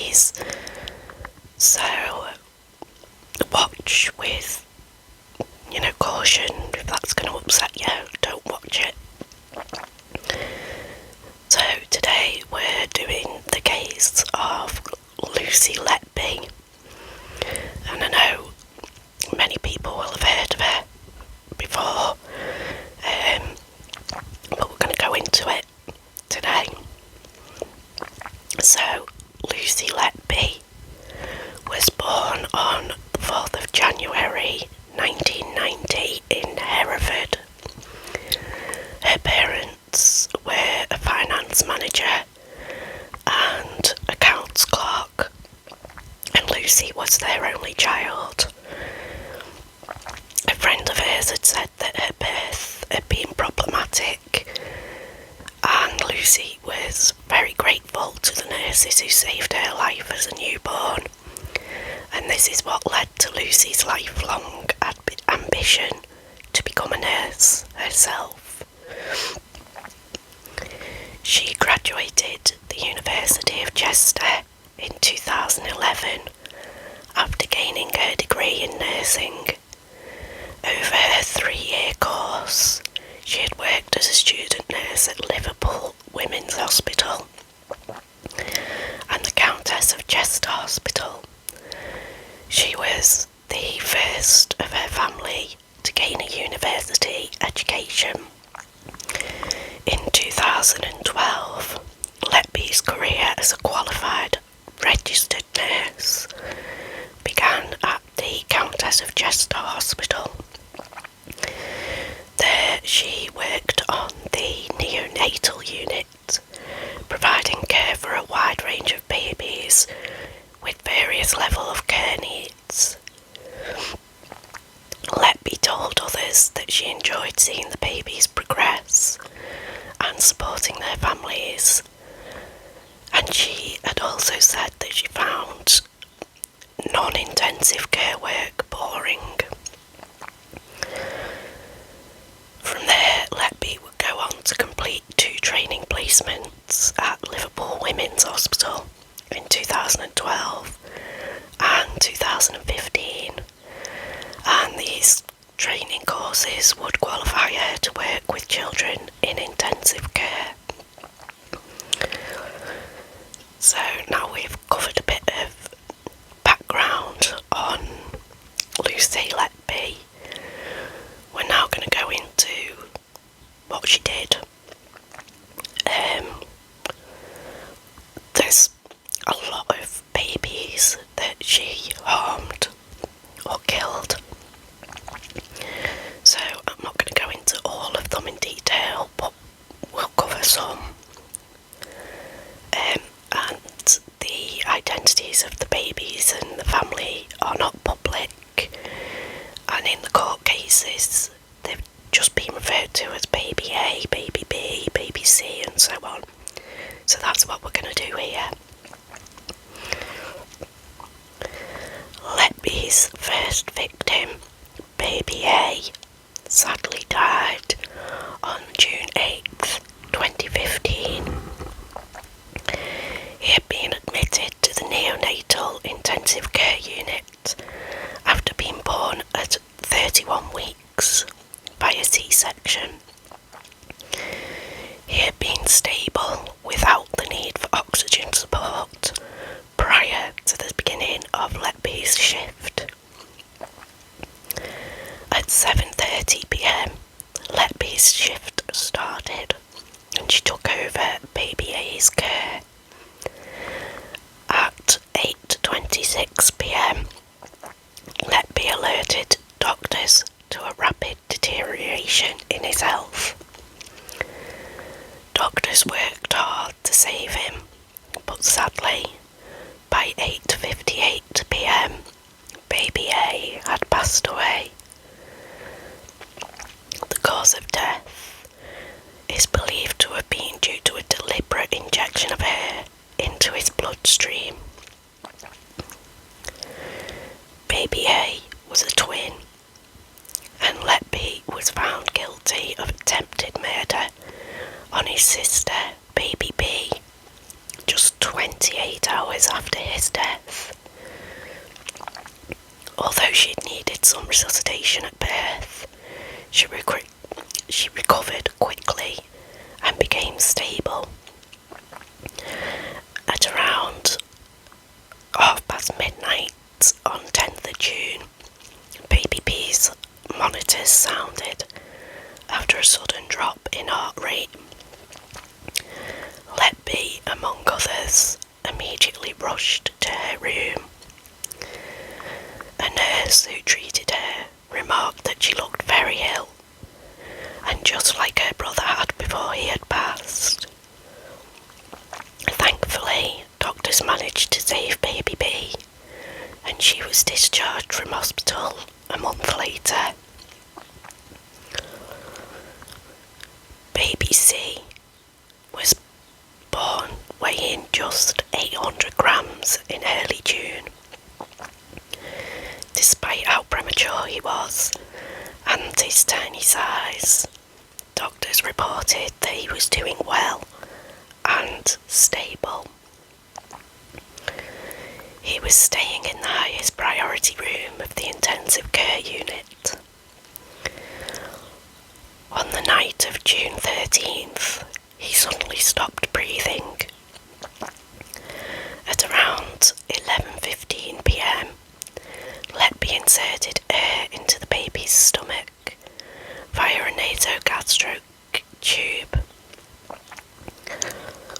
babies. So watch with, caution. If that's going to upset you, don't watch it. So today we're doing the case of Lucy Letby, and I know many people will have heard of her before, but we're going to go into it today. So Lucy Letby was born on the 4th of January 1990 in Hereford. Her parents were a finance manager and accounts clerk, and Lucy was their only child. A friend of hers had said that her birth had been problematic, and Lucy was very grateful to the nurses who saved her life as a newborn, and this is what led to Lucy's lifelong ambition to become a nurse herself. She graduated the University of Chester in 2011 after gaining her degree in nursing. Over her 3-year course, she had worked as a student nurse at Liverpool Women's Hospital and the Countess of Chester Hospital. She was the first of her family to gain a university education. In 2012, Letby's career as a qualified registered nurse began at the Countess of Chester Hospital. There she worked on the neonatal unit, providing care for a wide range of babies with various levels of care needs. Letby told others that she enjoyed seeing the babies progress and supporting their families, and she had also said that she found non-intensive care work boring. From there, Letby would go on to complete 2 training placements at Liverpool Women's Hospital in 2012 and 2015, and these training courses would qualify her to work with children in intensive care. So now we've covered a bit of background on Lucy Letby, we're now going to go into what she did. There's a lot of babies that she harmed or killed, so I'm not going to go into all of them in detail, but we'll cover some. And the identities of the babies and the family are not public, and in the court cases they've just been referred to as baby A, baby B, baby C, and so on. So that's what we're going to do here. Letby's first victim, baby A, sadly died on June 8th, 2015. He had been admitted to the neonatal intensive care unit after being born at 31 weeks by a C-section. He had been stable without the need for oxygen support prior to the beginning of Letby's shift. At 7:30 p.m, Letby's shift started and she took over baby A's care. At 8:26 p.m, Letby alerted doctors to a rapid deterioration in his health. Doctors worked hard to save him, but sadly, by 8:58 p.m, baby A had passed away. The cause of death is believed to have been due to a deliberate injection of air into his bloodstream. Baby A was a twin, and Letby was found guilty of attempted murder on his sister, baby B, just 12 28 hours after his death. Although she'd needed some resuscitation at birth, she recovered quickly and became stable. At around midnight on 10th of June, Baby B's monitors sounded after a sudden drop in heart rate. Letby, among others, immediately rushed to her room. A nurse who treated her remarked that she looked very ill, and just like her brother had before he had passed. Thankfully, doctors managed to save Baby B, and she was discharged from hospital a month later. Baby C was born weighing just 800 grams in early June. Despite how premature he was and his tiny size, doctors reported that he was doing well and stable. He was staying in the highest priority room of the intensive care unit. On the night of June 13th, he suddenly stopped breathing. At around 11:15 p.m, Letby inserted air into the baby's stomach via a nasogastric tube.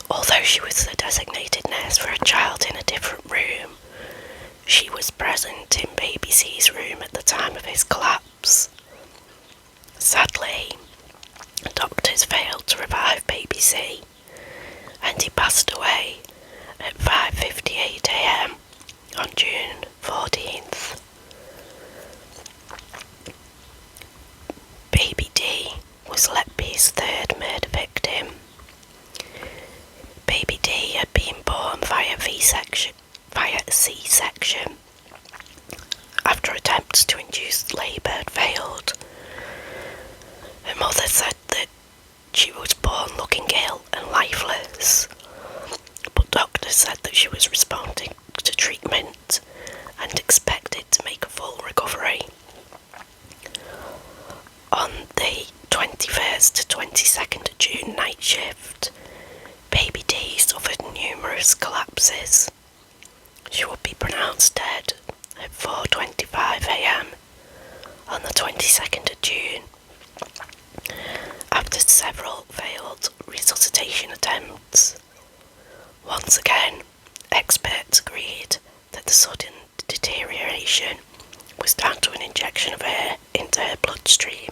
Although she was the designated nurse for a child in a different room, she was present in Baby C's room at the time of his collapse. Sadly, doctors failed to revive Baby C, and he passed away at 5:58 a.m. on June 14th. Baby D was Letby's third murder victim. Baby D had been born via C-section. After attempts to induce labour had failed, her mother said that she was born looking ill and lifeless, but doctors said that she was responding to treatment and expected to make a full recovery. On the 21st to 22nd of June night shift, Baby D suffered numerous collapses. She would be pronounced dead at 4:25 a.m. on the 22nd of June. After several failed resuscitation attempts, once again, experts agreed that the sudden deterioration was down to an injection of air into her bloodstream.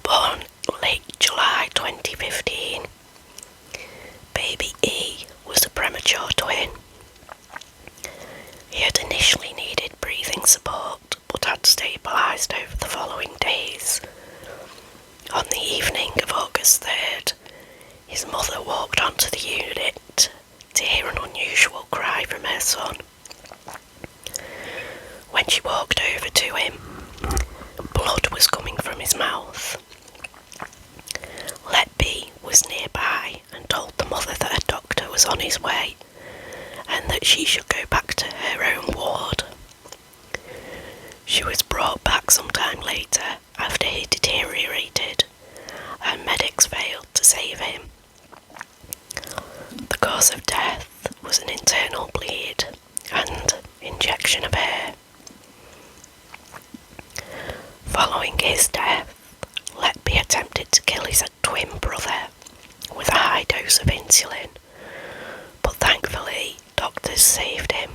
Born late July 2015, Baby E was a premature twin. He had initially needed breathing support but had stabilised over the following days. On the evening of August 3rd, his mother walked onto the unit to hear an unusual cry from her son. When she walked over to him, blood was coming from his mouth. Letby was nearby and told the mother that a doctor was on his way and that she should go back to her own ward. She was brought back sometime later after he deteriorated and medics failed to save him. The cause of death was an internal bleed and injection of air. Following his death, Letby attempted to kill his twin brother with a high dose of insulin, but thankfully doctors saved him.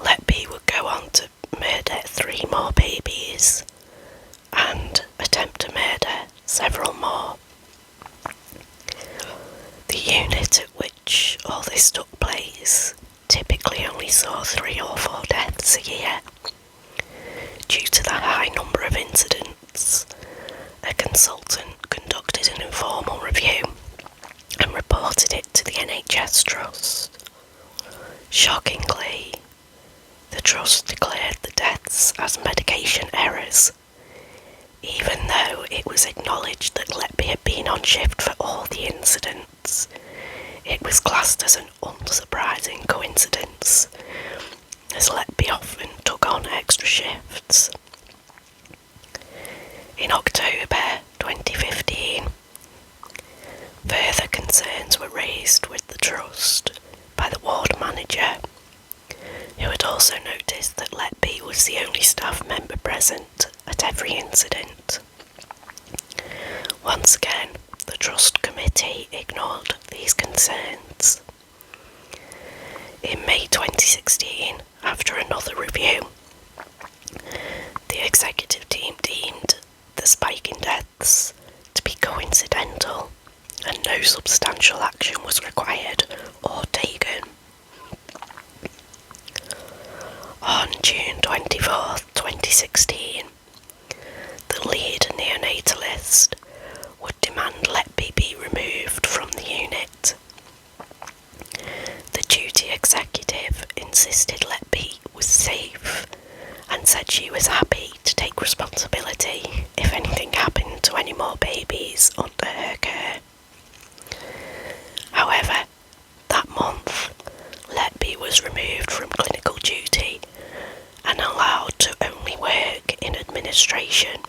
Letby would go on to murder 3 more babies and attempt to murder several more. The unit at which all this took place typically only saw 3 or 4 deaths a year. Due to the high number of incidents, a consultant conducted an informal review and reported it to the NHS Trust. Shockingly, the Trust declared the deaths as medication errors, even though it was acknowledged that Letby had been on shift for all the incidents. It was classed as an unsurprising coincidence, as Letby often took on extra shifts. In October 2015, further concerns were raised with the trust by the ward manager, who had also noticed that Letby was the only staff member present at every incident. Once again, the Trust Committee ignored these concerns. In May 2016, after another review, the executive team deemed the spike in deaths to be coincidental and no substantial action was required or taken. On June 24, 2016, the lead neonatalist would demand Letby be removed from the unit. The duty executive insisted Letby was safe and said she was happy to take responsibility if anything happened to any more babies under her care. However, that month, Letby was removed from clinical duty and allowed to only work in administration.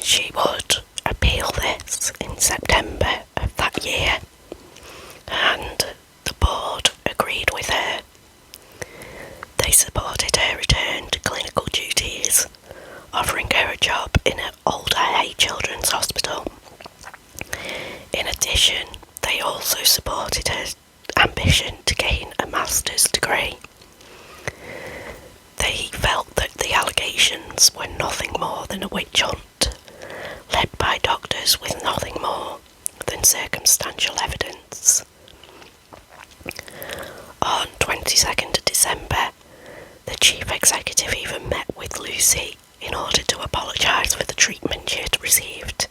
She would appeal this in September of that year, and the board agreed with her. They supported her return to clinical duties, offering her a job in an Old IA Children's Hospital. In addition, they also supported her ambition to gain a master's degree. They felt that the allegations were nothing more than a witch hunt, led by doctors with nothing more than circumstantial evidence. On 22nd of December, the chief executive even met with Lucy in order to apologise for the treatment she had received.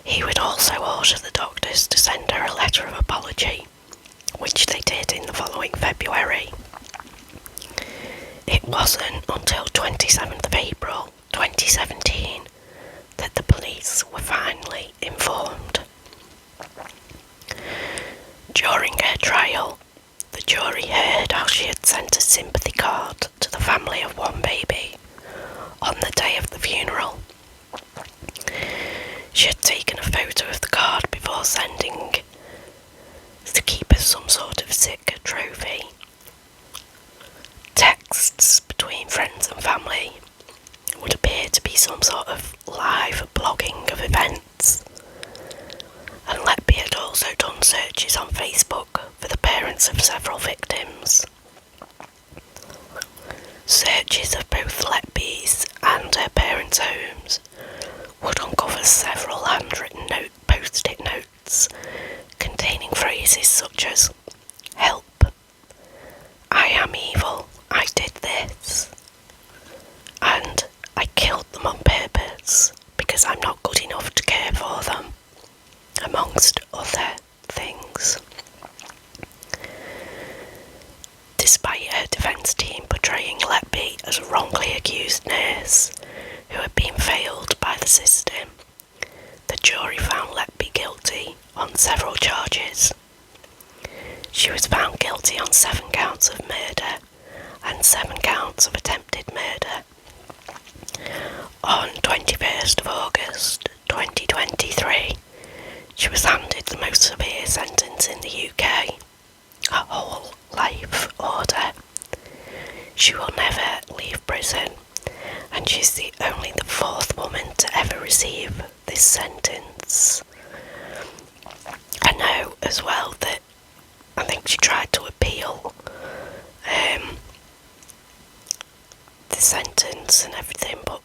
He would also order the doctors to send her a letter of apology, which they did in the following February. It wasn't until 27th of April 2017 that the police were finally informed. During her trial, the jury heard how she had sent a sympathy card to the family of one baby on the day of the funeral. She had taken a photo of the card before sending to keep as some sort of sick trophy. Texts between friends and family would appear to be some sort of live blogging of events. And Letby had also done searches on Facebook for the parents of several victims. Searches of both Letby's and her parents' homes would uncover several handwritten post-it notes containing phrases such as "Help," "I am evil, I did this," and "I killed them on purpose because I'm not good enough to care for them," amongst other things. Despite her defence team portraying Letby as a wrongly accused nurse who had been failed by the system, the jury found Letby guilty on several charges. She was found guilty on 7 counts of murder and 7 counts of attempted murder. On 21st of August 2023, she was handed the most severe sentence in the UK, a whole life order. She will never leave prison, and she's only the 4th woman to ever receive this sentence. I know as well that I think she tried to appeal the sentence and everything, but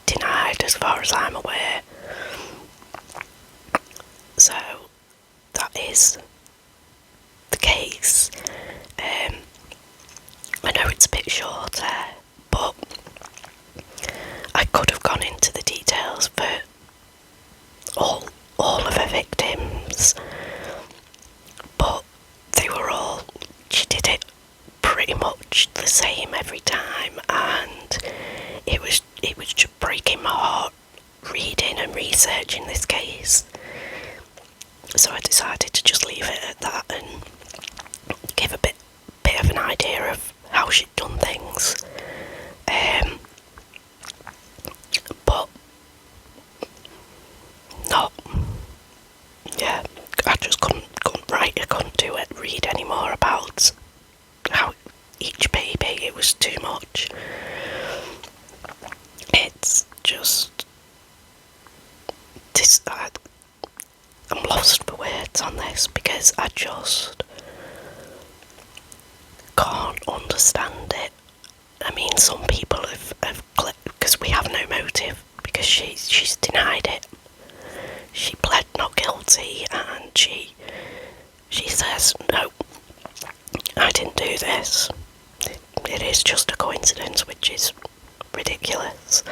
denied as far as I'm aware. So that is the case. I know it's a bit shorter, but I could have gone into the details for all of her victims, but she did it pretty much the same every time, and it was just breaking my heart reading and researching researching this case. So I decided to just leave it at that and give a bit of an idea of how she'd done things. But not, yeah, I just couldn't write, I couldn't read any more about how each baby, it was too much. It's just, I'm lost for words on this because I just can't understand it. I mean, some people have because we have no motive, because she's denied it. She pled not guilty and she says, no, I didn't do this. It is just a coincidence, which is ridiculous.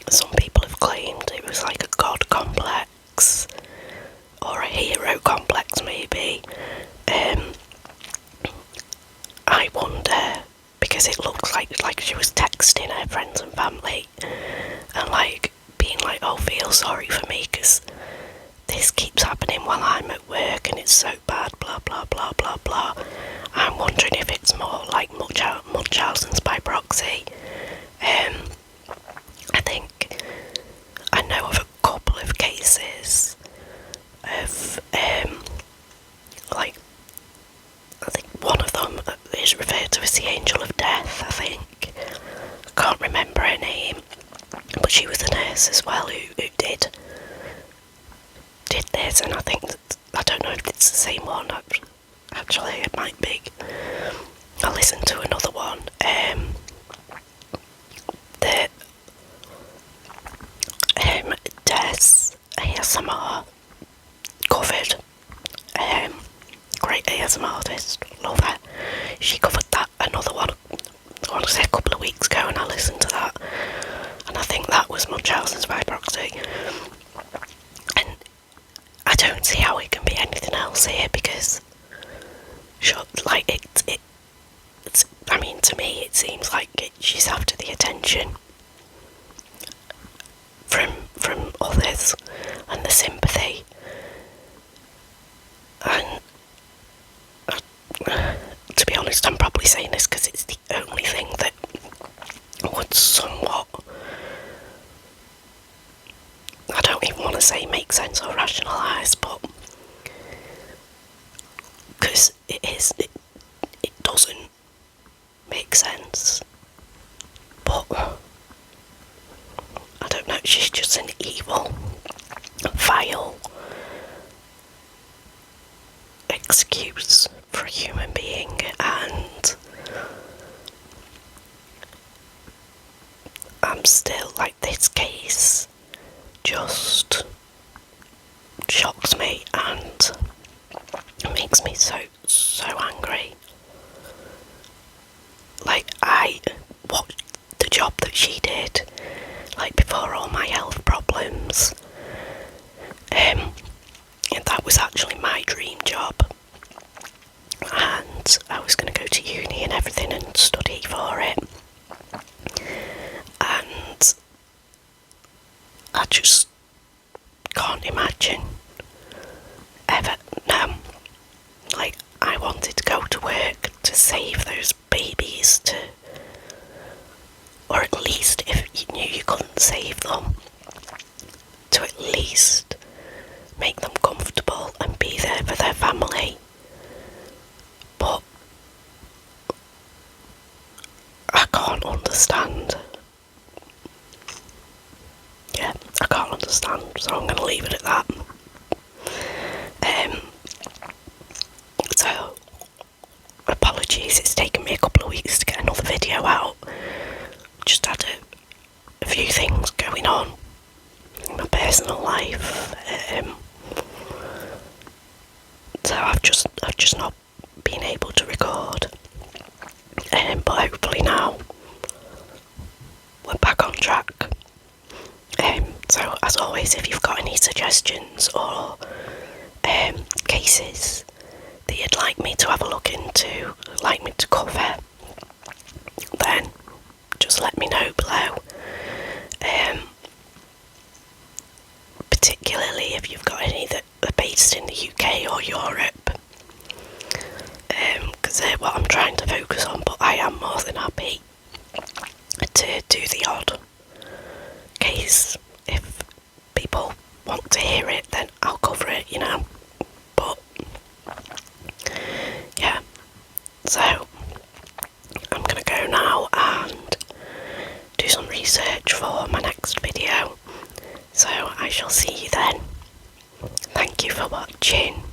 Some people have claimed it was like a god complex, or a hero complex maybe. I wonder, because it looks like she was texting her friends and family and like being like, oh, feel sorry for me because this keeps happening while I'm at work and it's so bad, blah blah blah blah blah. I'm wondering if it's more like Munchausen's by proxy. I think I know of a couple of cases of like, I think one of them is referred to as the Angel of Death, I think. I can't remember her name, but she was a nurse as well who did this, and I think that, I don't know if it's the same one, actually it might be. I listened to another one, that Des ASMR covered, great ASMR artist, love her. She covered that, another one, I want to say a couple of weeks ago, and I listened to that, and I think that was Munchausen's by proxy. And I don't see how it can be anything else here, because like it's I mean, to me it seems like she's after the attention from others and the sympathy, and to be honest, I'm probably saying this because it's the only thing that would somewhat, I don't even want to say make sense or rationalise, but because it doesn't make sense. But I don't know, she's just an evil, vile excuse for a human being, and I'm still like, this case just shocks me and makes me so angry. Like, I watched the job that she did, like before all my health problems, and that was actually my dream job, and I was going to go to uni and everything and study for it, and I just can't imagine ever, no, like, I wanted to go to work to save those babies, or at least if you knew you couldn't save them, to at least make them comfortable and be there for their family. But I can't understand. Yeah, I can't understand, so I'm going to leave it at that. So, apologies, it's taken me a couple of weeks to get another video out. Just had a few things going on in my personal life, so I've just not been able to record. But hopefully now we're back on track. So as always, if you've got any suggestions or cases that you'd like me to have a look into, like me to cover, then just let me know below. particularly if you've got any that are based in the UK or Europe, because they're what I'm trying to focus on, but I am more than happy to do the odd case. If people want to hear it, then I'll cover it, you know. But yeah, so I'm gonna go now and do some research for my next video. So I shall see you then. Thank you for watching.